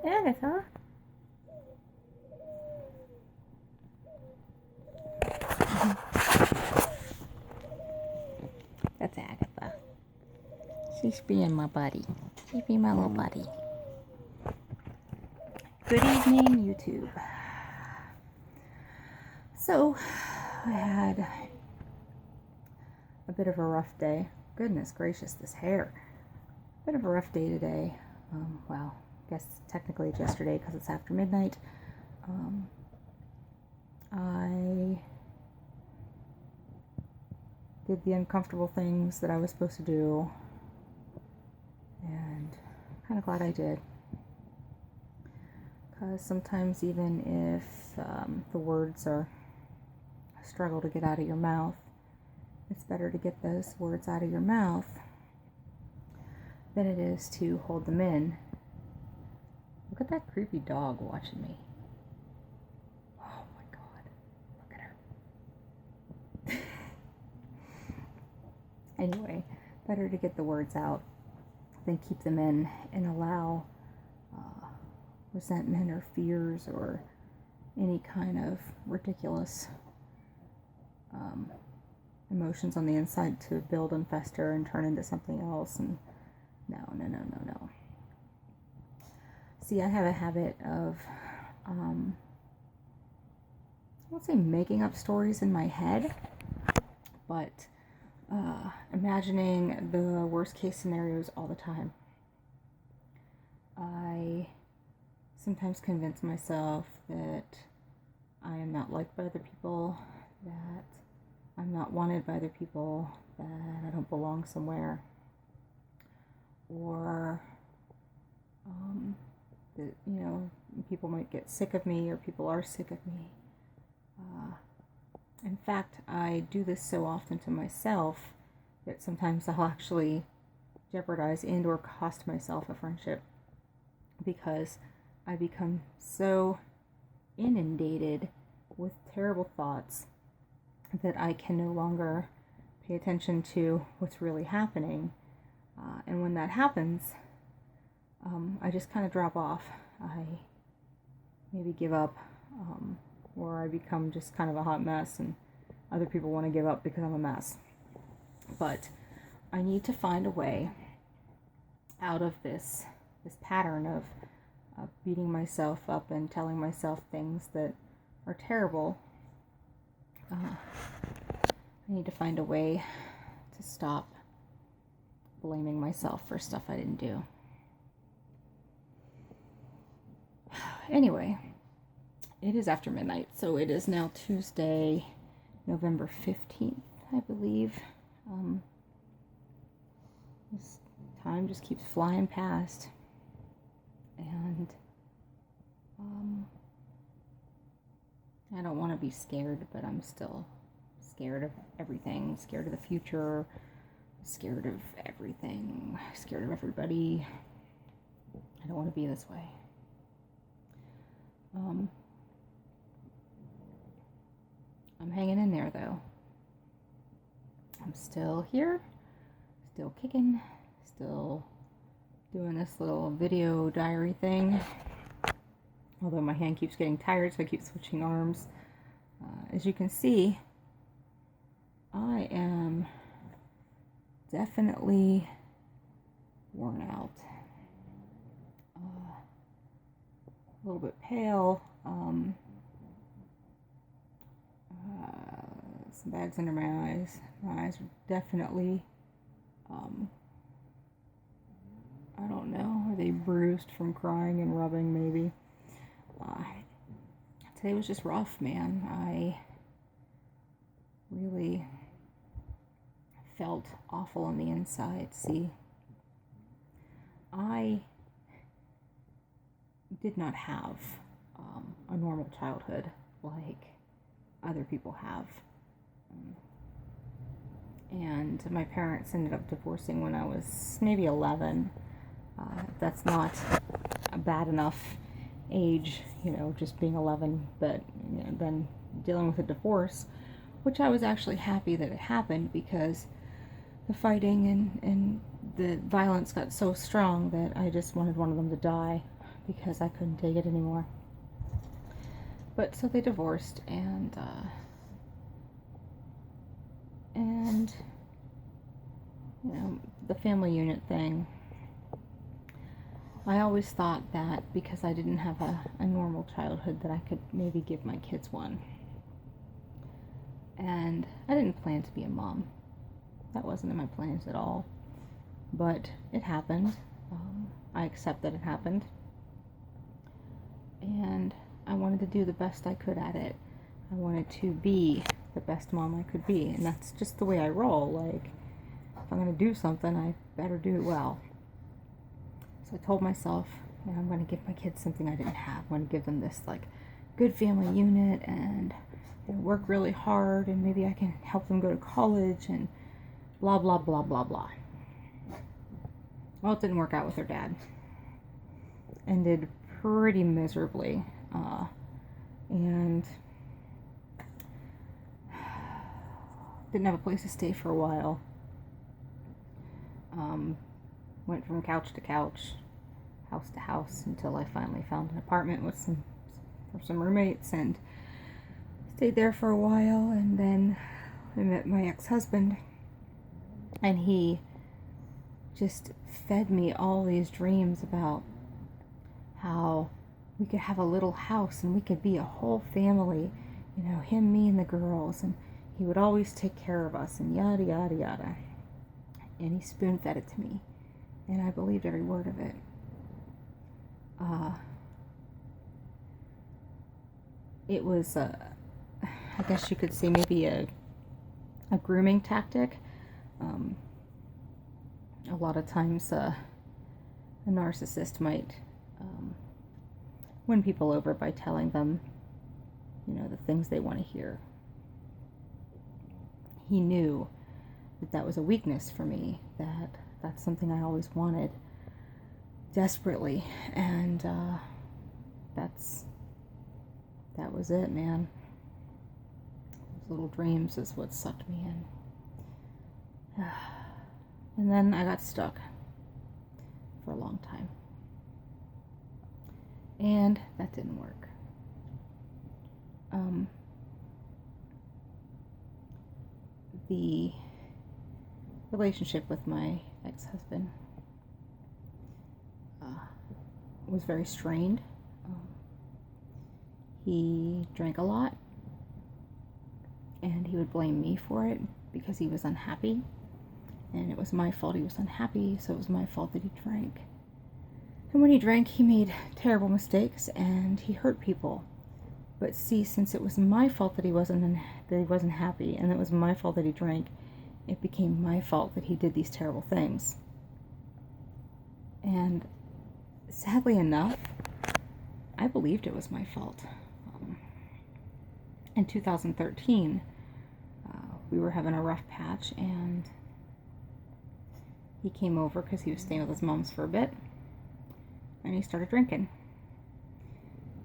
Agatha? That's Agatha. She's being my buddy. She's being my little buddy. Good evening, YouTube. So, I had a bit of a rough day. Goodness gracious, this hair. A bit of a rough day today. Well, I guess technically it's yesterday because it's after midnight. I did the uncomfortable things that I was supposed to do, and I'm kind of glad I did. Because sometimes even if the words are a struggle to get out of your mouth, it's better to get those words out of your mouth than it is to hold them in. Look at that creepy dog watching me. Oh my god. Look at her. Anyway, better to get the words out than keep them in and allow resentment or fears or any kind of ridiculous emotions on the inside to build and fester and turn into something else. And no. See, I have a habit of, I won't say making up stories in my head, but imagining the worst case scenarios all the time. I sometimes convince myself that I am not liked by other people, that I'm not wanted by other people, that I don't belong somewhere, or that, people might get sick of me, or people are sick of me. In fact, I do this so often to myself that sometimes I'll actually jeopardize and or cost myself a friendship, because I become so inundated with terrible thoughts that I can no longer pay attention to what's really happening. And when that happens, I just kind of drop off. I maybe give up, or I become just kind of a hot mess, and other people want to give up because I'm a mess. But I need to find a way out of this pattern of beating myself up and telling myself things that are terrible. I need to find a way to stop blaming myself for stuff I didn't do. Anyway, it is after midnight, so it is now Tuesday, November 15th, I believe. This time just keeps flying past. And I don't want to be scared, but I'm still scared of everything. Scared of the future. Scared of everything. Scared of everybody. I don't want to be this way. I'm hanging in there, though. I'm still here. Still kicking. Still doing this little video diary thing, although my hand keeps getting tired, so I keep switching arms. As you can see, I am definitely worn out, a little bit pale, some bags under my eyes. My eyes are definitely I don't know. Are they bruised from crying and rubbing, maybe? Today was just rough, man. I really felt awful on the inside. See, I did not have a normal childhood like other people have. And my parents ended up divorcing when I was maybe 11. That's not a bad enough age, just being 11, but then dealing with a divorce, which I was actually happy that it happened, because the fighting and the violence got so strong that I just wanted one of them to die. because I couldn't take it anymore. But so they divorced, and the family unit thing. I always thought that because I didn't have a normal childhood that I could maybe give my kids one. And I didn't plan to be a mom. That wasn't in my plans at all. But it happened. I accept that it happened. And I wanted to do the best I could at it. I wanted to be the best mom I could be. And that's just the way I roll. Like, if I'm going to do something, I better do it well. So I told myself, I'm going to give my kids something I didn't have. I'm going to give them this, like, good family unit and work really hard, and maybe I can help them go to college and blah, blah, blah, blah, blah. Well, it didn't work out with her dad. Ended pretty miserably. And didn't have a place to stay for a while. Went from couch to couch, house to house, until I finally found an apartment with some roommates and stayed there for a while. And then I met my ex-husband, and he just fed me all these dreams about how we could have a little house and we could be a whole family, him, me, and the girls, and he would always take care of us, and yada, yada, yada. And he spoon-fed it to me, and I believed every word of it. It was, I guess you could say, maybe a grooming tactic. A lot of times a narcissist might win people over by telling them, the things they want to hear. He knew that was a weakness for me, that's something I always wanted desperately, and that was it, man. Those little dreams is what sucked me in. And then I got stuck for a long time. And that didn't work. The relationship with my ex-husband was very strained. He drank a lot, and he would blame me for it because he was unhappy. And it was my fault he was unhappy, so it was my fault that he drank. And when he drank, he made terrible mistakes, and he hurt people. But see, since it was my fault that he wasn't happy, and it was my fault that he drank, it became my fault that he did these terrible things. And sadly enough, I believed it was my fault. In 2013, we were having a rough patch, and he came over because he was staying with his mom's for a bit, and he started drinking.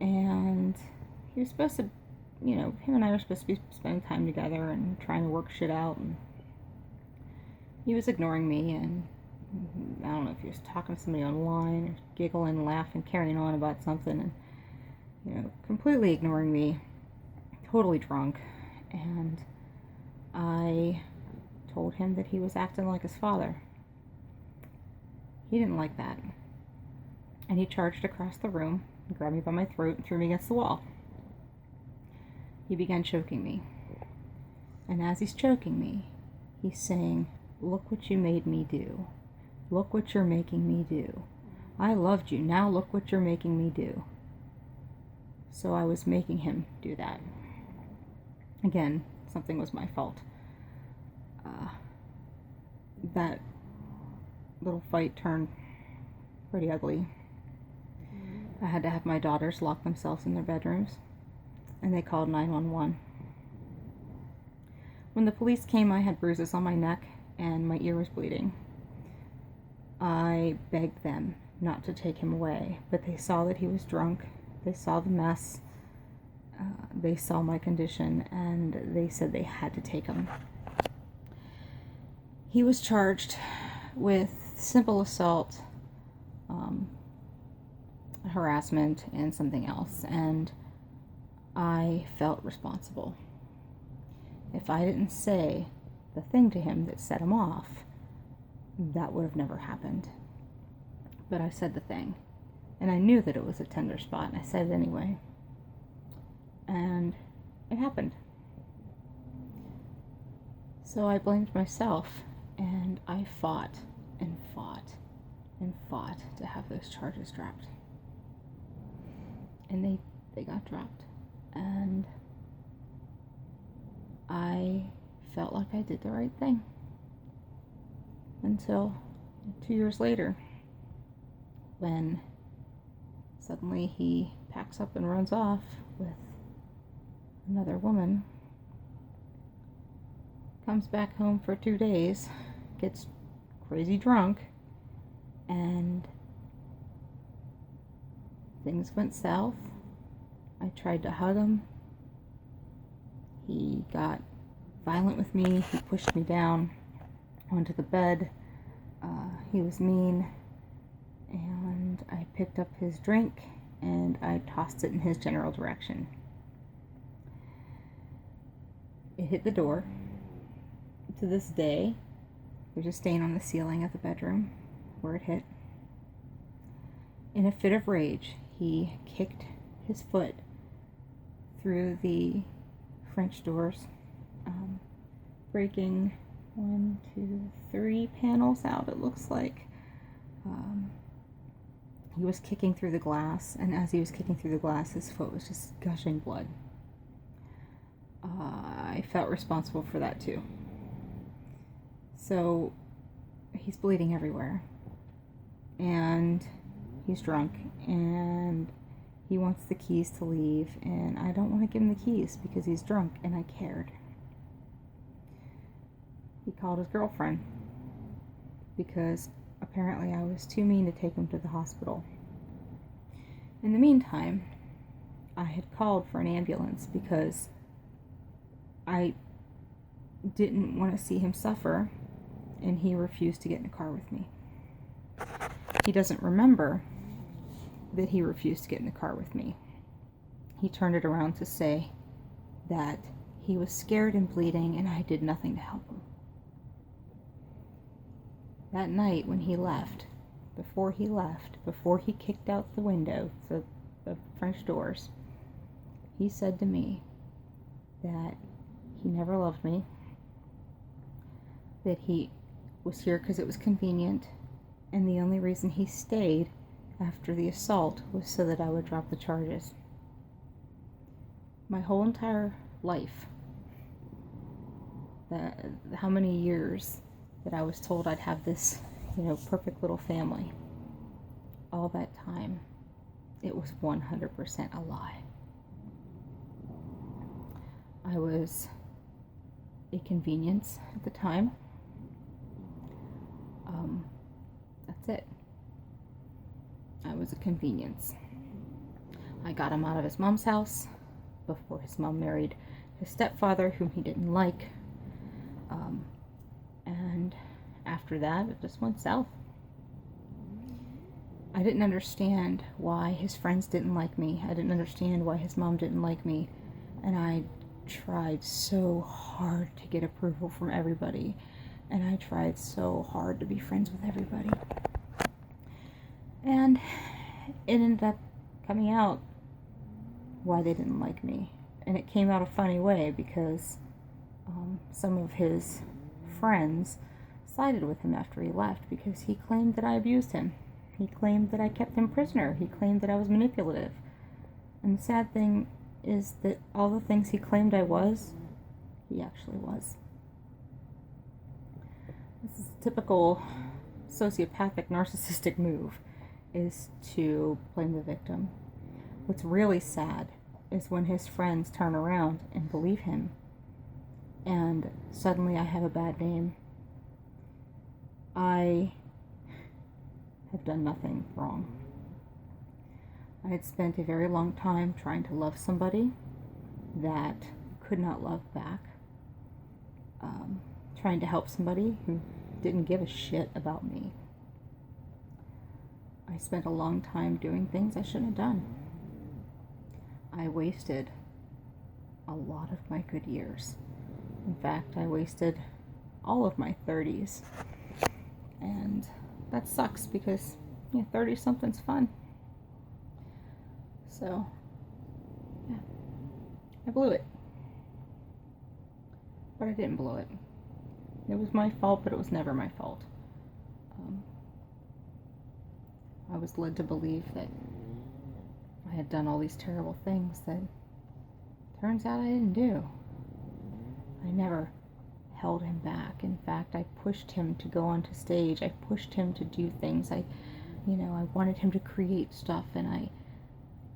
And he was supposed to, him and I were supposed to be spending time together and trying to work shit out, and he was ignoring me, and I don't know if he was talking to somebody online, or giggling, laughing, carrying on about something, and, completely ignoring me, totally drunk. And I told him that he was acting like his father. He didn't like that. And he charged across the room, grabbed me by my throat, and threw me against the wall. He began choking me. And as he's choking me, he's saying, "Look what you made me do. Look what you're making me do. I loved you. Now look what you're making me do." So I was making him do that. Again, something was my fault. That little fight turned pretty ugly. I had to have my daughters lock themselves in their bedrooms, and they called 911. When the police came, I had bruises on my neck, and my ear was bleeding. I begged them not to take him away, but they saw that he was drunk. They saw the mess. They saw my condition, and they said they had to take him. He was charged with simple assault, harassment and something else, and I felt responsible. If I didn't say the thing to him that set him off, that would have never happened. But I said the thing, and I knew that it was a tender spot, and I said it anyway. And it happened. So I blamed myself, and I fought and fought and fought to have those charges dropped. And they got dropped. And I felt like I did the right thing. Until 2 years later, when suddenly he packs up and runs off with another woman, comes back home for 2 days, gets crazy drunk, and things went south. I tried to hug him. He got violent with me. He pushed me down onto the bed. He was mean, and I picked up his drink and I tossed it in his general direction. It hit the door. To this day, there's a stain on the ceiling of the bedroom where it hit. In a fit of rage, he kicked his foot through the French doors, breaking 1, 2, 3 panels out, it looks like. He was kicking through the glass, and as he was kicking through the glass, his foot was just gushing blood. I felt responsible for that too. So he's bleeding everywhere, and he's drunk, and he wants the keys to leave, and I don't want to give him the keys because he's drunk, and I cared. He called his girlfriend because apparently I was too mean to take him to the hospital. In the meantime, I had called for an ambulance because I didn't want to see him suffer, and he refused to get in a car with me. He doesn't remember that he refused to get in the car with me. He turned it around to say that he was scared and bleeding and I did nothing to help him. That night when he left, before he kicked out the window, the French doors, he said to me that he never loved me, that he was here because it was convenient, and the only reason he stayed after the assault was so that I would drop the charges. My whole entire life, how many years that I was told I'd have this, perfect little family, all that time, it was 100% a lie. I was a convenience at the time. That's it. I was a convenience. I got him out of his mom's house before his mom married his stepfather, whom he didn't like. And after that, it just went south. I didn't understand why his friends didn't like me. I didn't understand why his mom didn't like me. And I tried so hard to get approval from everybody. And I tried so hard to be friends with everybody. And it ended up coming out why they didn't like me. And it came out a funny way because some of his friends sided with him after he left because he claimed that I abused him. He claimed that I kept him prisoner. He claimed that I was manipulative. And the sad thing is that all the things he claimed I was, he actually was. This is a typical sociopathic narcissistic move, is to blame the victim. What's really sad is when his friends turn around and believe him, and suddenly I have a bad name. I have done nothing wrong. I had spent a very long time trying to love somebody that could not love back, trying to help somebody who didn't give a shit about me. I spent a long time doing things I shouldn't have done. I wasted a lot of my good years. In fact, I wasted all of my 30s. And that sucks because 30 something's fun. So, yeah, I blew it. But I didn't blow it. It was my fault, but it was never my fault. I was led to believe that I had done all these terrible things that turns out I didn't do. I never held him back. In fact, I pushed him to go onto stage. I pushed him to do things. I wanted him to create stuff, and I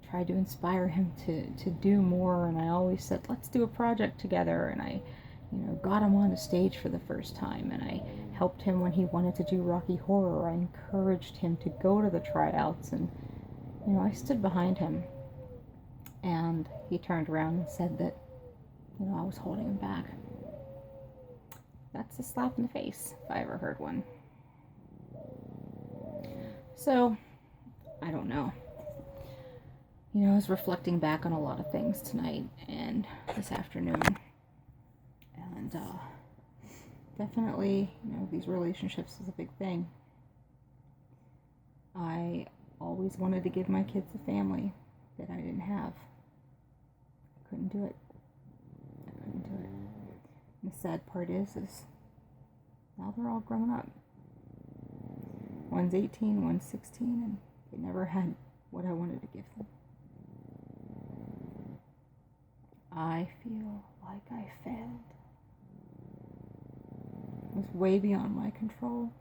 tried to inspire him to do more, and I always said, let's do a project together, and I got him on the stage for the first time, and I helped him when he wanted to do Rocky Horror. I encouraged him to go to the tryouts, and I stood behind him. And he turned around and said that I was holding him back. That's a slap in the face, if I ever heard one. So, I don't know. I was reflecting back on a lot of things tonight and this afternoon. And definitely, these relationships is a big thing. I always wanted to give my kids a family that I didn't have. I couldn't do it. And the sad part is now they're all grown up. One's 18, one's 16, and they never had what I wanted to give them. I feel like I failed. It was way beyond my control.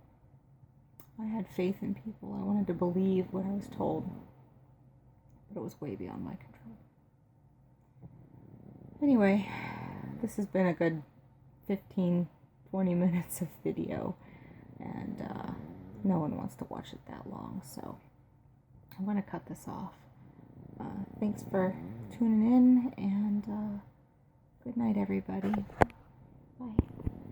I had faith in people. I wanted to believe what I was told, but it was way beyond my control. Anyway, this has been a good 15, 20 minutes of video, and no one wants to watch it that long, so I'm going to cut this off. Thanks for tuning in, and good night, everybody. Bye.